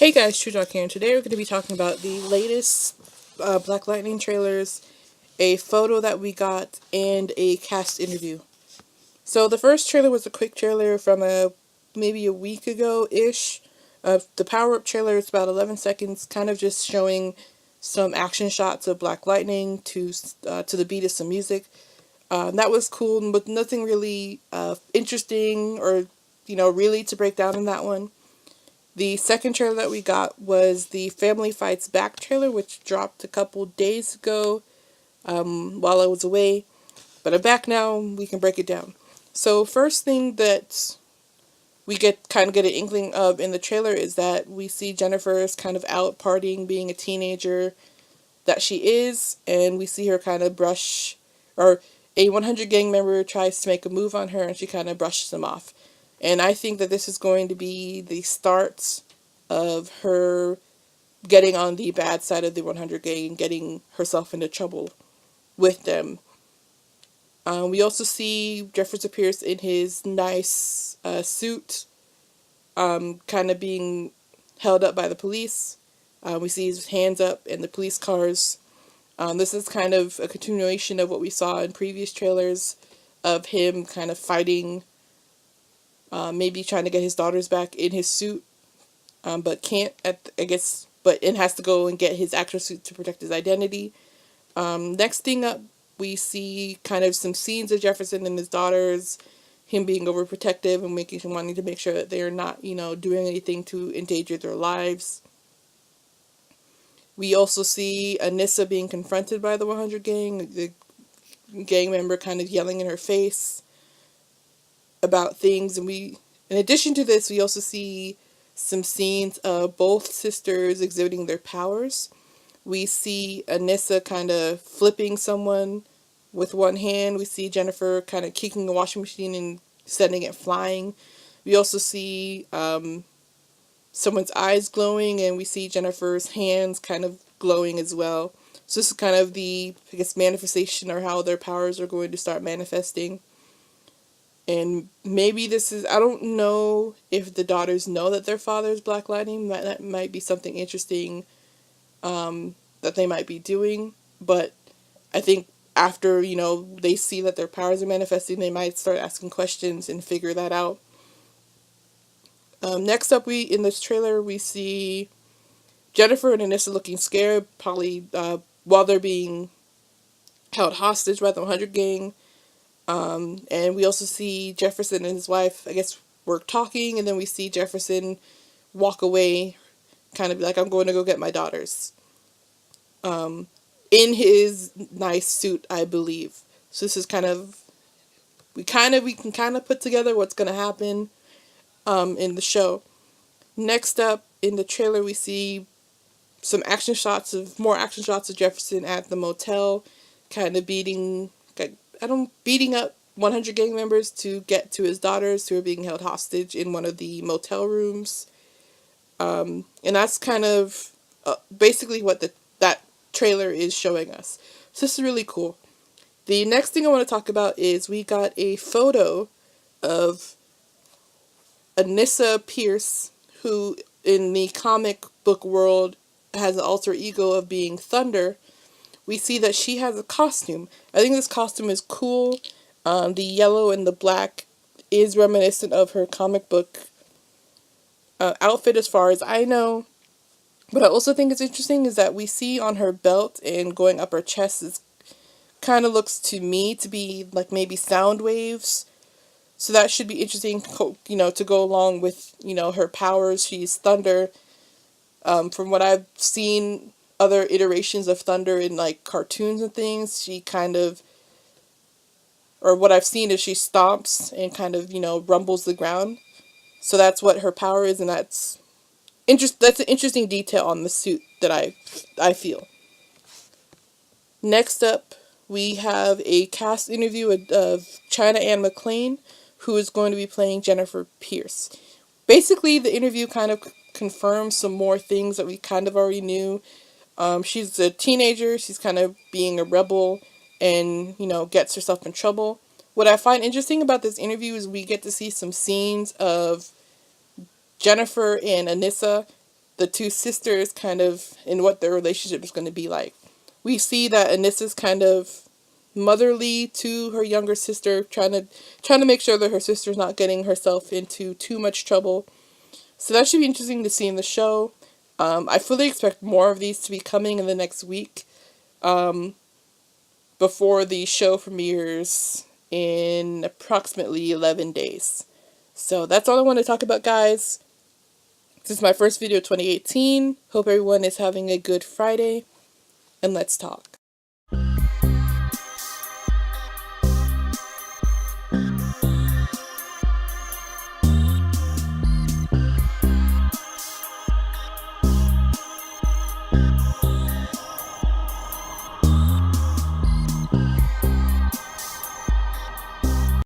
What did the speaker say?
Hey guys, Truetalk here, and today we're going to be talking about the latest Black Lightning trailers, a photo that we got, and a cast interview. So the first trailer was a quick trailer from maybe a week ago-ish. The power-up trailer is about 11 seconds, kind of just showing some action shots of Black Lightning to the beat of some music. That was cool, but nothing really interesting or, really to break down in that one. The second trailer that we got was the Family Fights Back trailer, which dropped a couple days ago while I was away. But I'm back now, we can break it down. So first thing that we get an inkling of in the trailer is that we see Jennifer is kind of out partying, being a teenager that she is, and we see her kind of or a 100 gang member tries to make a move on her and she kind of brushes him off. And I think that this is going to be the start of her getting on the bad side of the 100 gang and getting herself into trouble with them. We also see Jefferson Pierce in his nice suit, kind of being held up by the police. We see his hands up in the police cars. This is kind of a continuation of what we saw in previous trailers of him kind of fighting, maybe trying to get his daughters back in his suit, but can't, and has to go and get his actual suit to protect his identity. Next thing up, we see kind of some scenes of Jefferson and his daughters, him being overprotective and wanting to make sure that they're not, doing anything to endanger their lives. We also see Anissa being confronted by the 100 gang, the gang member kind of yelling in her face about things. And in addition to this, we also see some scenes of both sisters exhibiting their powers. We see Anissa kind of flipping someone with one hand. We see Jennifer kind of kicking a washing machine and sending it flying. We also see someone's eyes glowing, and we see Jennifer's hands kind of glowing as well. So this is kind of the, manifestation or how their powers are going to start manifesting. And maybe I don't know if the daughters know that their father is Black Lightning. That might be something interesting that they might be doing. But I think after, they see that their powers are manifesting, they might start asking questions and figure that out. Next up, in this trailer, we see Jennifer and Anissa looking scared, probably while they're being held hostage by the 100 gang. And we also see Jefferson and his wife, were talking, and then we see Jefferson walk away, kind of like, I'm going to go get my daughters. In his nice suit, I believe. So this is we can kind of put together what's going to happen in the show. Next up, in the trailer, we see more action shots of Jefferson at the motel, kind of beating up 100 gang members to get to his daughters who are being held hostage in one of the motel rooms. And that's kind of basically what that trailer is showing us. So this is really cool. The next thing I want to talk about is we got a photo of Anissa Pierce, who in the comic book world has an alter ego of being Thunder. We see that she has a costume. I think this costume is cool. The yellow and the black is reminiscent of her comic book outfit as far as I know. But I also think it's interesting is that we see on her belt and going up her chest is kind of looks to me to be like maybe sound waves. So that should be interesting, to go along with, her powers. She's Thunder. From what I've seen, other iterations of Thunder in like cartoons and things, or what I've seen is she stomps and kind of, rumbles the ground. So that's what her power is, and that's an interesting detail on the suit that I feel. Next up, we have a cast interview of China Anne McClain, who is going to be playing Jennifer Pierce. Basically, the interview kind of confirms some more things that we kind of already knew. She's a teenager, she's kind of being a rebel and, gets herself in trouble. What I find interesting about this interview is we get to see some scenes of Jennifer and Anissa the two sisters kind of and what their relationship is going to be like. We see that Anissa's kind of motherly to her younger sister, trying to make sure that her sister's not getting herself into too much trouble. So that should be interesting to see in the show. I fully expect more of these to be coming in the next week, before the show premieres in approximately 11 days. So that's all I want to talk about, guys. This is my first video of 2018. Hope everyone is having a good Friday, and let's talk.